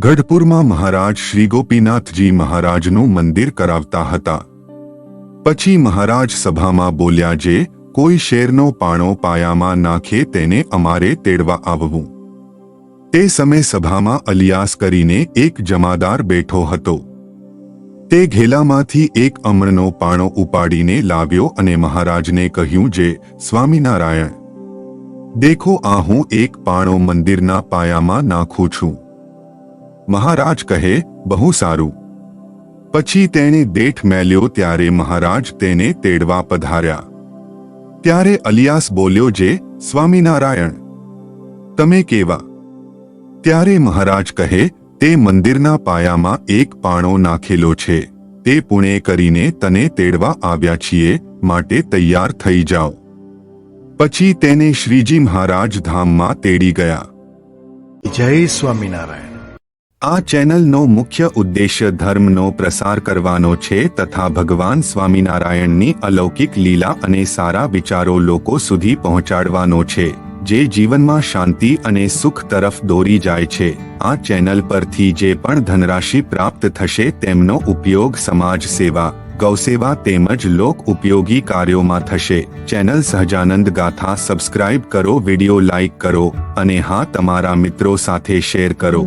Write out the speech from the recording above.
ગઢપુરમાં મહારાજ શ્રી ગોપીનાથજી મહારાજનું મંદિર કરાવતા હતા. પછી મહારાજ સભામાં બોલ્યા, જે કોઈ શેરનો પાણો પાયામાં નાખે તેને અમારે તેડવા આવવું. તે સમયે સભામાં અલિયાસ કરીને એક જમાદાર બેઠો હતો. તે ઘેલામાંથી એક અમણનો પાણો ઉપાડીને લાવ્યો અને મહારાજને કહ્યું, જે સ્વામિનારાયણ, દેખો આ હું એક પાણો મંદિરના પાયામાં નાખું છું. મહારાજ કહે, બહુ સારું. પછી તેણે દેઠ મેલ્યો ત્યારે મહારાજ તેને તેડવા પધાર્યા. ત્યારે અલિયાસ બોલ્યો, જે સ્વામિનારાયણ, તમે કેવા? ત્યારે મહારાજ કહે, તે મંદિરના પાયામાં એક પાણો નાખેલો છે. તે પુણે કરીને તને તેડવા આવ્યા છીએ, માટે તૈયાર થઈ જાઓ. પછી તેને શ્રીજી મહારાજ ધામમાં તેડી ગયા. જય સ્વામિનારાયણ. આ ચેનલનો મુખ્ય ઉદ્દેશ્ય ધર્મનો પ્રસાર કરવાનો છે તથા ભગવાન સ્વામિનારાયણની અલૌકિક લીલા અને સારા વિચારો લોકો સુધી પહોંચાડવાનો છે, જે જીવનમાં શાંતિ અને સુખ તરફ દોરી જાય છે. આ ચેનલ પરથી જે પણ ધનરાશિ પ્રાપ્ત થશે તેમનો ઉપયોગ સમાજ સેવા, ગૌસેવા તેમજ લોક ઉપયોગી કાર્યોમાં થશે. ચેનલ સહજાનંદ ગાથા સબસ્ક્રાઇબ કરો, વિડિયો લાઇક કરો અને હા, તમારા મિત્રો સાથે શેર કરો.